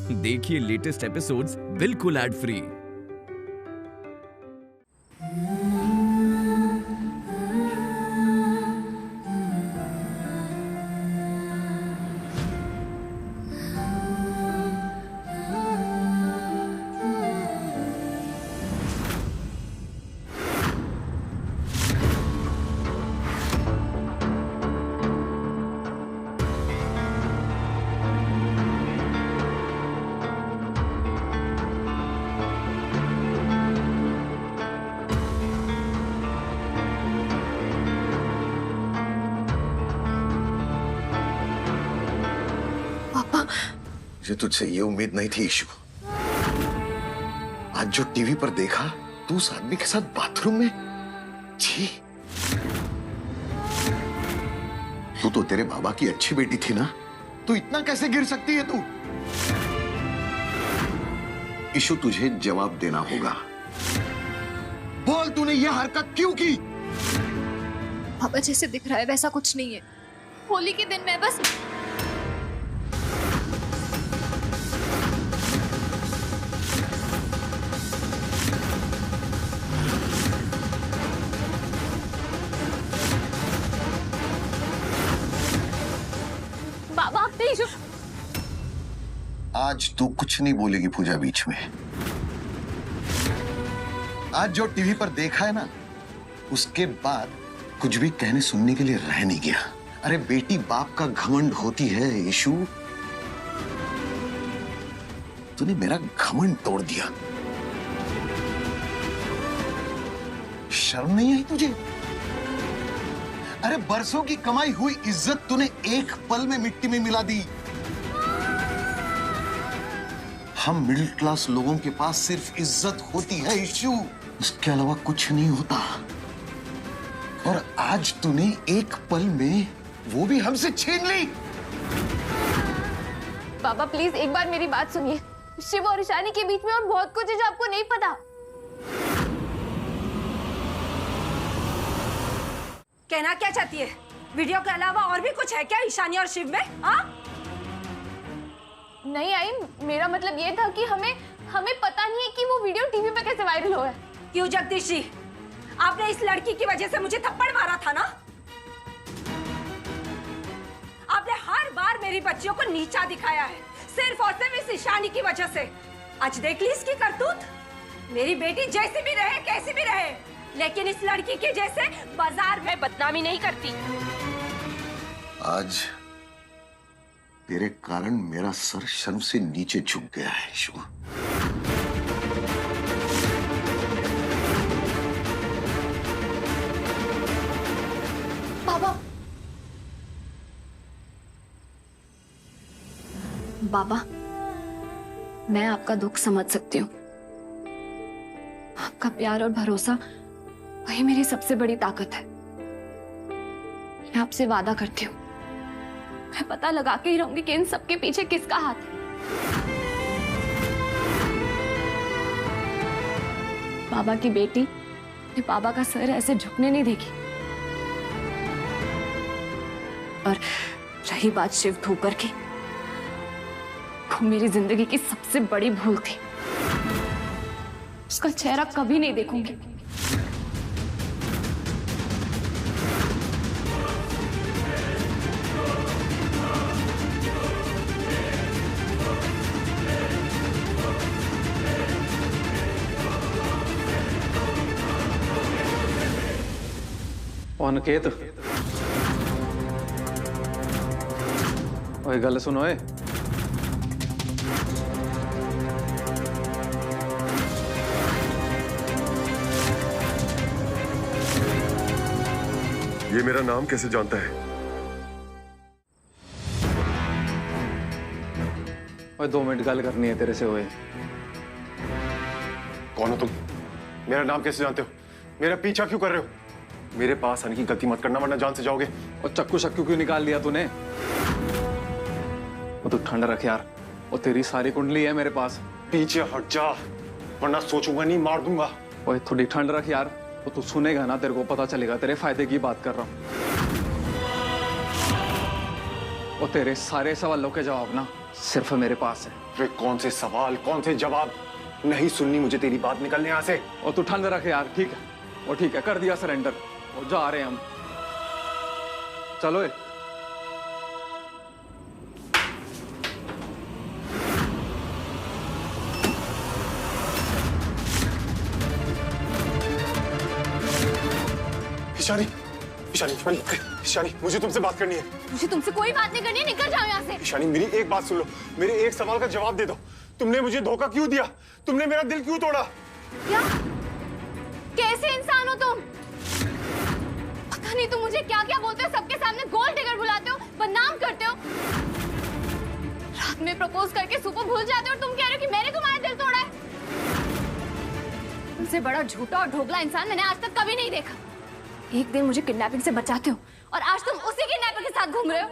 देखिए latest episodes बिल्कुल ad free. मुझे तुझसे ये उम्मीद नहीं थी ईशु। आज जो टीवी पर देखा तू उस आदमी के साथ बाथरूम में, छी। तू तो तेरे बाबा की अच्छी बेटी थी ना, तू इतना कैसे गिर सकती है तू? ईशु तुझे जवाब देना होगा। बोल, तूने ये हरकत क्यों की? पापा जैसे दिख रहा है वैसा कुछ नहीं है। होली के दिन मैं बस बाबा प्लीज। आज तू कुछ नहीं बोलेगी पूजा बीच में। आज जो टीवी पर देखा है ना, उसके बाद कुछ भी कहने सुनने के लिए रह नहीं गया। अरे बेटी बाप का घमंड होती है ईशु। तूने मेरा घमंड तोड़ दिया। शर्म नहीं आई तुझे? अरे बरसों की कमाई हुई इज्जत तूने एक पल में मिट्टी में मिला दी। हम मिडिल क्लास लोगों के पास सिर्फ इज्जत होती है ईशु, उसके अलावा कुछ नहीं होता। और आज तूने एक पल में वो भी हमसे छीन ली। पापा प्लीज एक बार मेरी बात सुनिए। शिव और ईशानी के बीच में और बहुत कुछ है जो आपको नहीं पता। कहना क्या चाहती है? वीडियो के अलावा और भी कुछ है क्या ईशानी और शिव में? नहीं आई, मेरा मतलब ये था कि हमें पता नहीं है कि वो वीडियो टीवी पे कैसे वायरल हुआ है। क्यों जगदीश जी, आपने इस लड़की की वजह से मुझे थप्पड़ मारा था ना? आपने हर बार मेरी बच्चियों को नीचा दिखाया है, सिर्फ और सिर्फ इस ईशानी की वजह से। आज देख ली इसकी करतूत। मेरी बेटी जैसी भी रहे, कैसी भी रहे, लेकिन इस लड़की के जैसे बाजार में बदनामी नहीं करती। आज तेरे कारण मेरा सर शर्म से नीचे झुक गया है ईशु। बाबा, मैं आपका दुख समझ सकती हूँ। आपका प्यार और भरोसा वही मेरी सबसे बड़ी ताकत है। मैं आपसे वादा करती हूँ, मैं पता लगा के ही रहूंगी कि इन सबके पीछे किसका हाथ है। बाबा की बेटी ये बाबा का सर ऐसे झुकने नहीं देगी। और रही बात शिव ठोकर की, वो मेरी जिंदगी की सबसे बड़ी भूल थी। उसका चेहरा कभी नहीं देखूंगी। अनिकेत, ओए गल सुनो। ये मेरा नाम कैसे जानता है? ओए 2 मिनट गल करनी है तेरे से। ओए कौन हो तुम? मेरा नाम कैसे जानते हो? मेरा पीछा क्यों कर रहे हो? मेरे पास आने की गलती मत करना वरना जान से जाओगे। और चक्कू शक्कू क्यों निकाल लिया तूने? वो तू ठंड रख यार, वो तेरी सारी कुंडली है मेरे पास। पीछे हट जा वरना सोचूंगा नहीं, मार दूंगा। ओए थोड़ी ठंड रख यार, वो तू सुनेगा ना तेरे को पता चलेगा। तेरे फायदे की बात कर रहा हूँ। और तेरे सारे सवालों के जवाब ना सिर्फ मेरे पास है। वे कौन से सवाल, कौन से जवाब? नहीं सुननी मुझे तेरी बात, निकलने यहाँ से। और तू ठंड रख यार, ठीक है? और ठीक है, कर दिया सरेंडर और जा रहे हैं हम। चलो ये। ईशानी, ईशानी, ईशानी, ईशानी, मुझे तुमसे बात करनी है। मुझे तुमसे कोई बात नहीं करनी है, निकल जाओ यहाँ से। ईशानी, मेरी एक बात सुन लो, मेरे एक सवाल का जवाब दे दो। तुमने मुझे धोखा क्यों दिया? तुमने मेरा दिल क्यों तोड़ा? क्या? कैसे इंसान हो तुम? पता नहीं तुम मुझे क्या क्या बोलते हो, सबके सामने गोल्ड डिगर बुलाते हो, बदनाम करते हो। रात में प्रपोज करके सुबह भूल जाते हो और तुम कह रहे हो कि मैंने तुम्हारा दिल तोड़ा है। तुमसे बड़ा झूठा और ढोकला इंसान मैंने आज तक कभी नहीं देखा। एक दिन मुझे किडनैपिंग से बचाते हो और आज तुम उसी किडनैपर के साथ घूम रहे हो।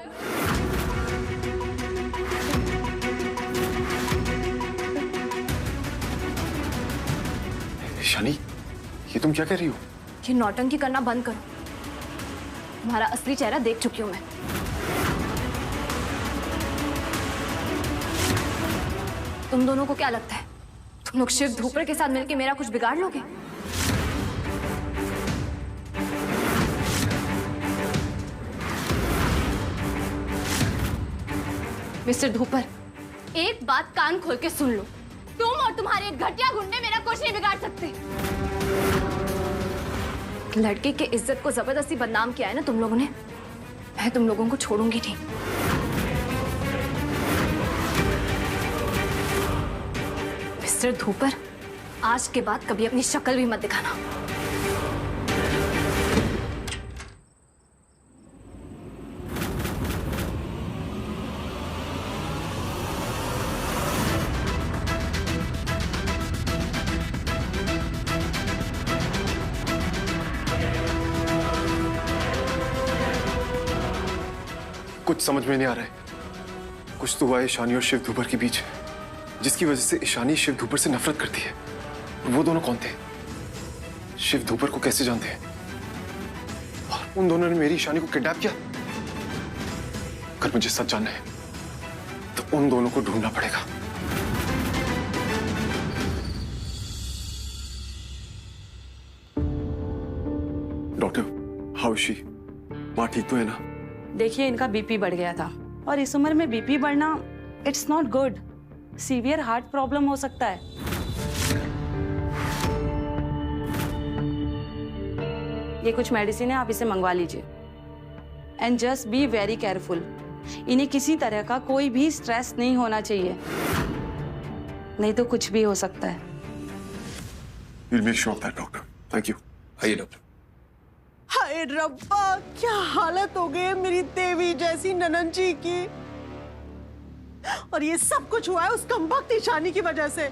ईशानी, ये तुम क्या कह रही हो? ये नौटंकी करना बंद करो। तुम्हारा असली चेहरा देख चुकी हूं मैं। तुम दोनों को क्या लगता है तुम लोग शिव धूपर के साथ मिलकर मेरा कुछ बिगाड़ लोगे? मिस्टर धूपर, एक बात कान खोल के सुन लो। तुम और तुम्हारे घटिया गुंडे मेरा कुछ नहीं बिगाड़ सकते। लड़के के इज्जत को जबरदस्ती बदनाम किया है ना तुम लोगों ने, मैं तुम लोगों को छोड़ूंगी नहीं। मिस्टर धूपर, आज के बाद कभी अपनी शक्ल भी मत दिखाना। कुछ समझ में नहीं आ रहा है। कुछ तो हुआ है ईशानी और शिव धूपर के बीच, जिसकी वजह से ईशानी शिव धूपर से नफरत करती है। वो दोनों कौन थे? शिव धूपर को कैसे जानते हैं? और उन दोनों ने मेरी ईशानी को किडनैप किया। अगर मुझे सच जानना है तो उन दोनों को ढूंढना पड़ेगा। Doctor, how is she? माँ ठीक तो है ना? देखिए, इनका बीपी बढ़ गया था और इस उम्र में बीपी बढ़ना it's not good. Severe heart problem हो सकता है। ये कुछ मेडिसिन है, आप इसे मंगवा लीजिए। And just be very careful. इन्हें किसी तरह का कोई भी स्ट्रेस नहीं होना चाहिए, नहीं तो कुछ भी हो सकता है। We'll make sure of that, doctor. Thank you. आइए डॉक्टर। हाय रब्बा, क्या हालत हो गई है मेरी देवी जैसी ननन जी की। और ये सब कुछ हुआ है उस कमबख्त ईशानी की वजह से।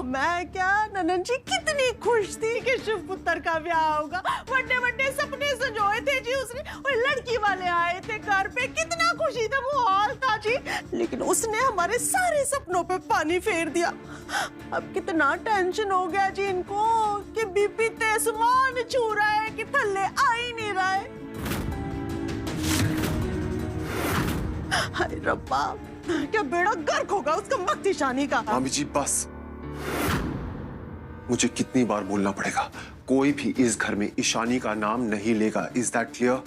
मैं क्या, ननन जी कितनी खुश थी कि शिव पुत्र का ब्याह होगा। बड़े बड़े सपने सजोए थे जी उसने, और लड़की वाले आए थे घर पे, कितना खुशी था वो हाल था जी। लेकिन उसने हमारे सारे सपनों पे पानी फेर दिया। अब कितना टेंशन हो गया जी इनको कि बीपी तेसमान छू रहा है कि थल्ले आ ही नहीं रहा है। हाय रब्बा, क्या बेड़ा गर्क होगा उसका मख्त ईशानी का। मामी जी बस, मुझे कितनी बार बोलना पड़ेगा, कोई भी इस घर में ईशानी का नाम नहीं लेगा। Is that clear?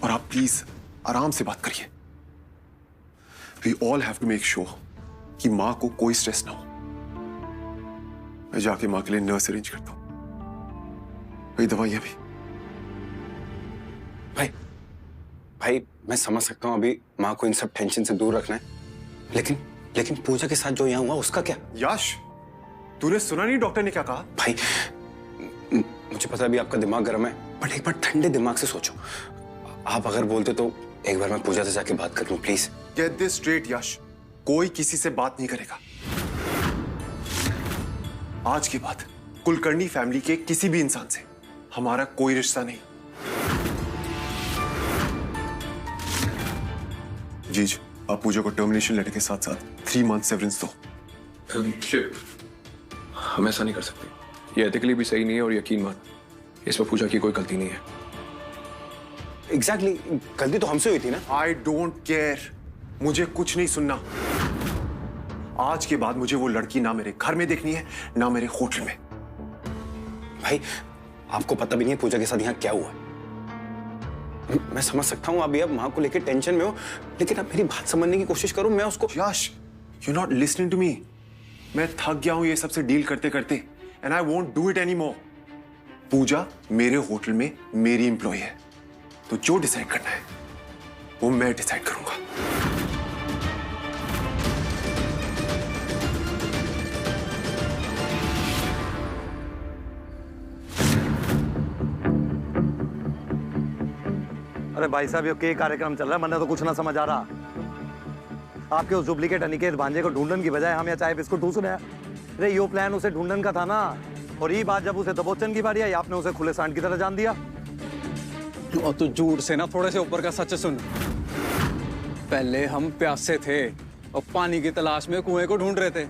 और आप प्लीज आराम से बात करिए। We all have to make sure कि मां को कोई स्ट्रेस ना हो। मैं जाके मां के लिए नर्स अरेंज करता हूं। वही दवाइयां भी। भाई मैं समझ सकता हूँ अभी माँ को इन सब टेंशन से दूर रखना है, लेकिन पूजा के साथ जो यहाँ हुआ उसका क्या? यश, तूने सुना नहीं डॉक्टर ने क्या कहा? भाई मुझे पता है अभी आपका दिमाग गर्म है, बट एक बार ठंडे दिमाग से सोचो। आप अगर बोलते तो एक बार मैं पूजा से जाके बात कर लूं प्लीज। गेट दिस स्ट्रेट यश, कोई किसी से बात नहीं करेगा आज के बाद। कुलकर्णी फैमिली के किसी भी इंसान से हमारा कोई रिश्ता नहीं। जीज, आप पूजा को टर्मिनेशन लेटर के साथ साथ 3 मंथ सेवरेंस दो। हम ऐसा नहीं कर सकते, ये एथिकली भी सही नहीं है। और यकीन मान, इसमें पूजा की कोई गलती नहीं है। एग्जैक्टली गलती तो हमसे हुई थी ना। आई डोंट केयर, मुझे कुछ नहीं सुनना। आज के बाद मुझे वो लड़की ना मेरे घर में देखनी है ना मेरे होटल में। भाई आपको पता भी नहीं है पूजा के साथ यहाँ क्या हुआ है। मैं समझ सकता हूँ अभी आप माँ को लेकर टेंशन में हो, लेकिन आप मेरी बात समझने की कोशिश करो। मैं उसको Yash, you not listening to me. मैं थक गया हूं ये सबसे डील करते करते, and I won't do it any more. Pooja मेरे होटल में मेरी एम्प्लॉय है, तो जो डिसाइड करना है वो मैं डिसाइड करूंगा। अरे भाई साहब, ये क्या कार्यक्रम चल रहा है? मैंने तो कुछ ना समझ आ रहा। आपके उस डुप्लीकेट अनिकेत भांजे को ढूंढने की बजाय हम यहाँ चाय बिस्कुट ठूस रहे हैं। अरे यो प्लान उसे ढूंढने का था ना, और ये बात जब उसे दबोचन की बारी आई, आपने उसे खुले सांड की तरह जान दिया। और तू झूठ से ना थोड़े से ऊपर का सच सुन। पहले हम प्यासे थे और पानी की तलाश में कुएं को ढूंढ रहे थे।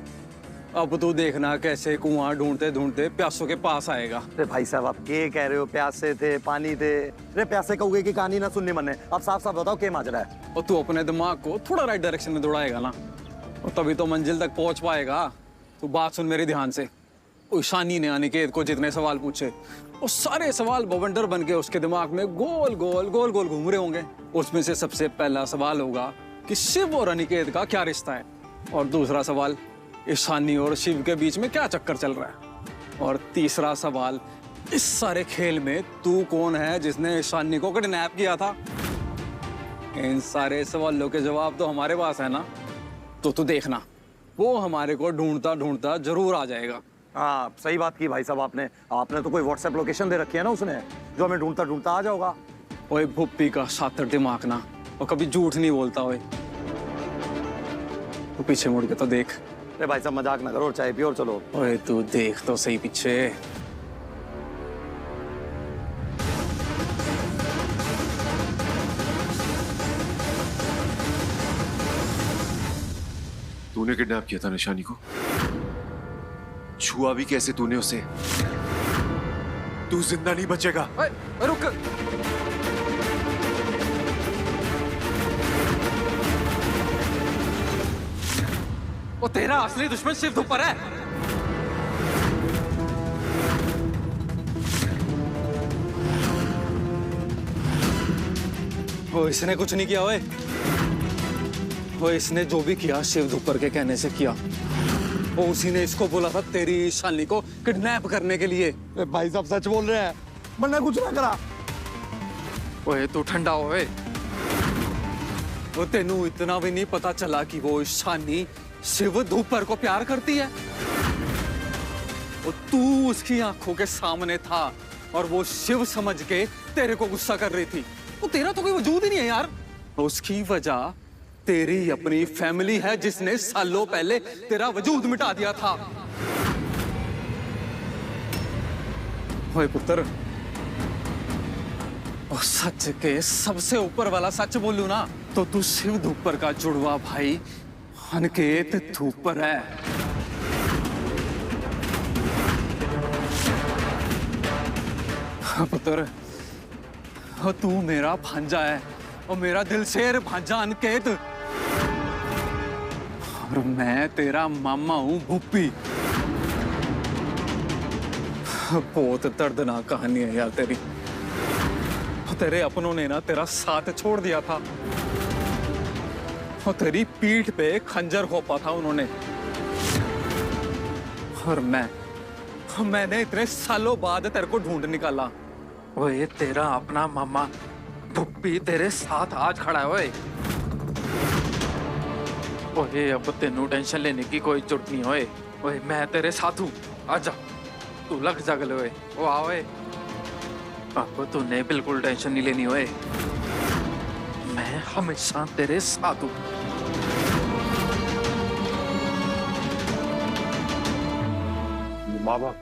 अब तू देखना कैसे कुआं ढूंढते ढूंढते प्यासों के पास आएगा। अरे भाई साहब, आप क्या कह रहे हो? प्यासे थे, पानी थे। अरे प्यासे कौवे की कहानी ना सुननी मैंने। अब साफ साफ बताओ क्या माजरा है। और तू अपने दिमाग को थोड़ा राइट डायरेक्शन में दौड़ाएगा ना, और तभी तो मंजिल तक पहुंच पाएगा। तू बात सुन मेरी ध्यान से। ईशानी ने अनिकेत को जितने सवाल पूछे, वो सारे सवाल बवंडर बन के उसके दिमाग में गोल गोल गोल गोल घूम रहे होंगे। उसमें से सबसे पहला सवाल होगा कि शिव और अनिकेत का क्या रिश्ता है, और दूसरा सवाल ईशानी और शिव के बीच में क्या चक्कर चल रहा है, और तीसरा सवाल इस सारे खेल में तू कौन है जिसने ईशानी को किडनैप किया था। इन सारे सवालों के जवाब तो हमारे पास है ना, तो तू देखना वो हमारे को ढूंढता ढूंढता जरूर आ जाएगा। हाँ, सही बात की भाई साहब आपने तो कोई व्हाट्सएप लोकेशन दे रखी है ना उसने, जो हमें ढूंढता ढूंढता आ जाओगा। ओए भुप्पी का शातिर दिमाग ना, और कभी झूठ नहीं बोलता। ओए तू पीछे मुड़ के तो देख। अरे भाई साहब मजाक ना करो, चाय पियो और चलो। ओए तू देख तो सही पीछे। तूने किडनैप किया था निशानी को, छुआ भी कैसे तूने उसे? तू जिंदा नहीं बचेगा। रुक, वो तेरा असली दुश्मन शिव धुपर है। वो इसने कुछ नहीं किया। ओए वो इसने जो भी किया शिव धुपर के कहने से किया। वो उसी ने इसको बोला था तेरी ईशानी को किडनैप करने के लिए। भाई साहब सच बोल रहे हैं, मैंने कुछ ना करा। ओए तू ठंडा ओए। वो तेनू इतना भी नहीं पता चला कि वो ईशानी शिव धुपर को प्यार करती है। और तू उसकी आंखों के सामने था और वो शिव समझ के तेरे को गुस्सा कर रही थी। वो तेरा तो कोई वजूद ही नहीं है यार। उसकी वजह तेरी अपनी फैमिली है जिसने सालों पहले तेरा वजूद मिटा दिया था। ओए पुत्र, और सच के सबसे ऊपर वाला सच बोलूं ना, तो तू शिव धुपर का जुड़वा भाई अनिकेत धुपर है। हाँ पुत्र, तू मेरा भांजा है और मेरा दिल शेर भांजा अनिकेत, और मैं तेरा मामा हूं भुप्पी। बहुत दर्दनाक कहानी है यार तेरी। तेरे अपनों ने ना तेरा साथ छोड़ दिया था और तेरी पीठ पे खंजर घोंपा था उन्होंने। और मैंने इतने सालों बाद तेरे को ढूंढ निकाला। ओए तेरा अपना मामा भुप्पी तेरे साथ आज खड़ा है। ओए अब तेनू टेंशन लेने की कोई जरूरत नहीं। ओए मैं तेरे साथ हूँ, आजा तू लग जा गले। ओए ओ आ ओए, अब तूने बिल्कुल टेंशन नहीं लेनी। ओए मैं हमेशा तेरे साथ हूँ। माँ बाप,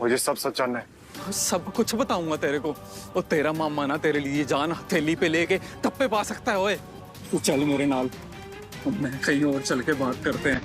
मुझे सब सच जानना है। सब कुछ बताऊंगा तेरे को। और तेरा मामा ना तेरे लिए जान हथेली पे लेके टप्पे पा सकता है। ओए तू चल मेरे नाल, मैं कहीं और चल के बात करते हैं।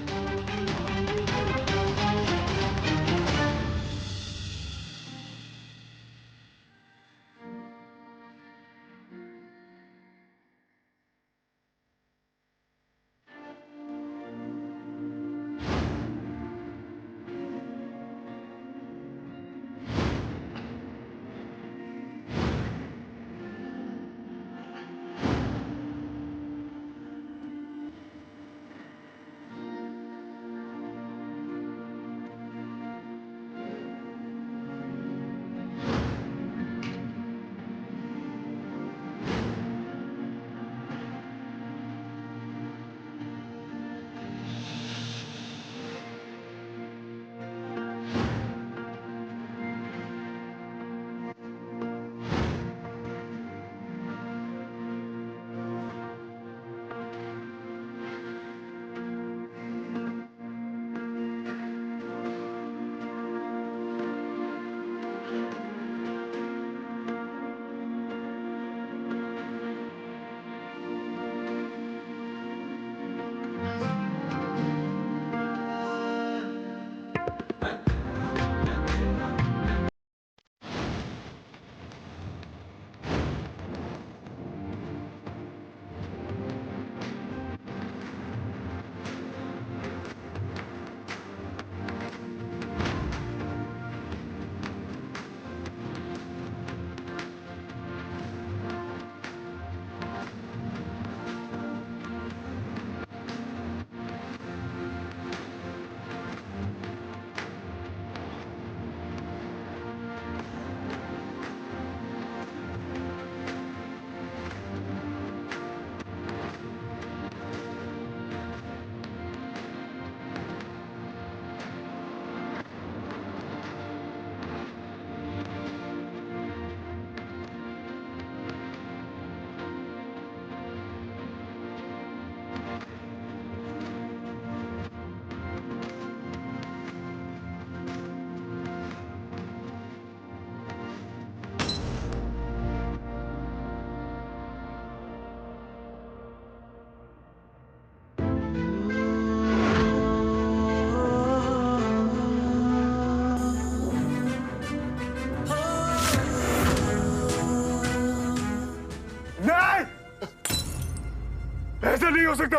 हो सकता।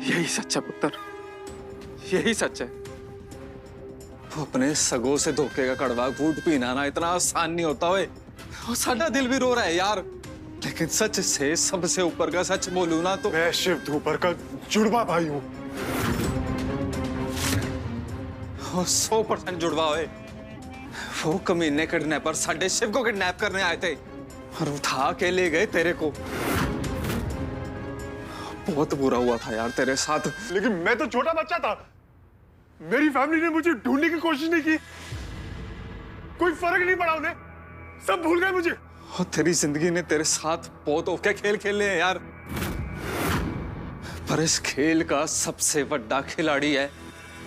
यही सच है पुत्र, यही सच है। वो अपने सगों से धोखे का कड़वा घूट पीना ना इतना आसान नहीं होता। वो साडा दिल भी रो रहा है यार, लेकिन सच से सबसे ऊपर का सच बोलूं ना तो मैं शिव धूपर का जुड़वा भाई हूं। 100% जुड़वा हुए। वो कमीने किडनैपर साडे शिव को किडनैप करने आए थे और उठा के ले गए तेरे को। बहुत बुरा हुआ था यार तेरे साथ। लेकिन मैं तो छोटा बच्चा था, मेरी फैमिली ने मुझे ढूंढने की कोशिश नहीं की, कोई फर्क नहीं पड़ा उन्हें, सब भूल गए मुझे। और तेरी जिंदगी ने तेरे साथ बहुत ओके खेल खेले हैं यार, पर इस खेल का सबसे बड़ा खिलाड़ी है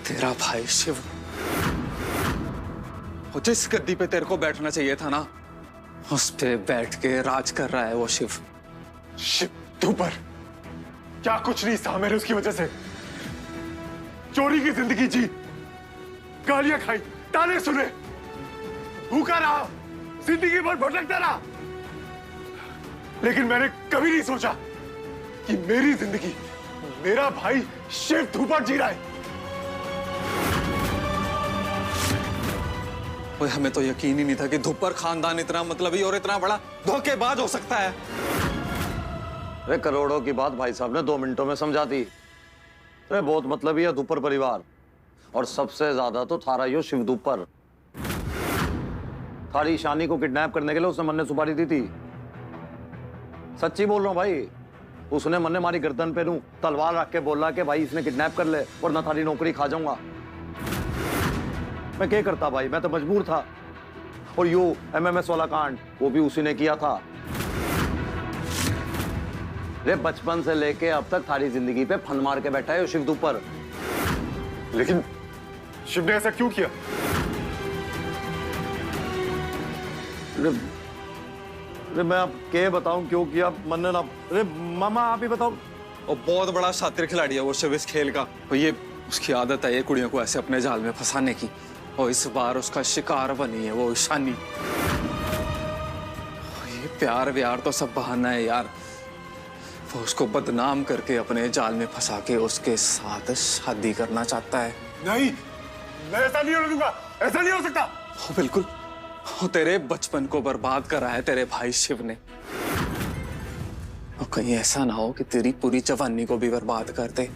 तेरा भाई शिव। और जिस गद्दी पे तेरे को बैठना चाहिए था ना, उस पे बैठ के राज कर रहा है वो शिव। शिव धूपर क्या कुछ नहीं सहा मैंने उसकी वजह से। चोरी की जिंदगी जी, गालियां खाई, ताने सुने, भूखा रहा, जिंदगी भर भटकता रहा, लेकिन मैंने कभी नहीं सोचा कि मेरी जिंदगी मेरा भाई शिव धूपर जी रहा है। ओए हमें तो यकीन ही नहीं था कि धूपर खानदान इतना मतलबी और इतना बड़ा धोखेबाज हो सकता है। अरे करोड़ों की बात भाई साहब ने 2 मिनटों में समझा दी। अरे बहुत मतलबी है धूपर परिवार, और सबसे ज्यादा तो थारा यो शिव धूपर। थारी ईशानी को किडनैप करने के लिए उसने मन ने सुपारी दी थी। सच्ची बोल रहा हूँ भाई, उसने मन ने मारी गर्दन पे नू तलवार रख के बोला कि भाई इसने किडनैप कर ले वरना थारी नौकरी खा जाऊंगा। मैं क्या करता भाई, मैं तो मजबूर था। और यो MMS वाला कांड वो भी उसी ने किया था। रे बचपन से लेके अब तक थारी जिंदगी पे फन मार के बैठा है शिव धूपर। लेकिन शिव ने ऐसा क्यों किया? अरे मैं अब क्या बताऊं क्यों किया मन ना। अरे मामा आप ही बताओ। और बहुत बड़ा शातिर खिलाड़ी है वो शिव इस खेल का। और ये उसकी आदत है ये कुड़ियों को ऐसे अपने जाल में फंसाने की, और इस बार उसका शिकार बनी है वो ईशानी। ये प्यार व्यार तो सब बहाना है यार। वो उसको बदनाम करके अपने जाल में फंसा के उसके साथ शादी करना चाहता है। नहीं, मैं ऐसा नहीं होने दूंगा, ऐसा नहीं हो सकता। हो बिल्कुल, वो तेरे बचपन को बर्बाद करा है तेरे भाई शिव ने। और कहीं ऐसा ना हो कि तेरी पूरी जवानी को भी बर्बाद कर दे।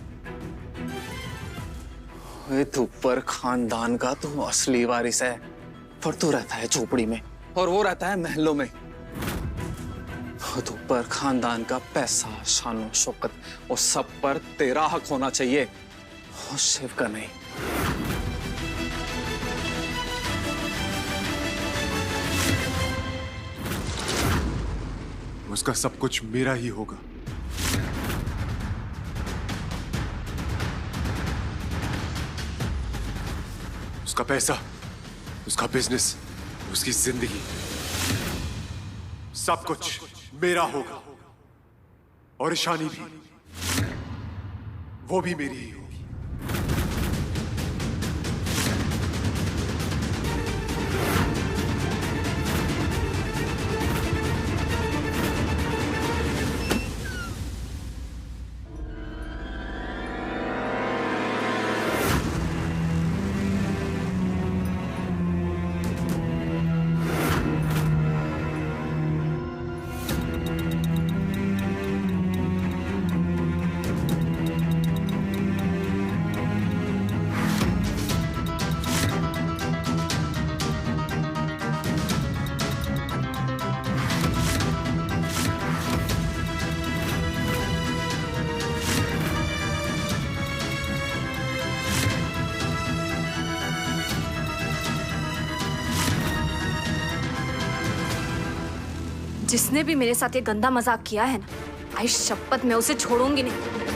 धूपर खानदान का तू असली वारिस है, पर तू रहता है झोपड़ी में और वो रहता है महलों में। धूपर खानदान का पैसा, शानो शौकत और सब पर तेरा हक होना चाहिए, और शिव का नहीं। उसका सब कुछ मेरा ही होगा। उसका पैसा, उसका बिजनेस, उसकी जिंदगी, सब कुछ मेरा होगा। और ईशानी भी, वो भी मेरी ही होगी। जिसने भी मेरे साथ ये गंदा मजाक किया है ना, आई शपथ मैं उसे छोड़ूंगी नहीं।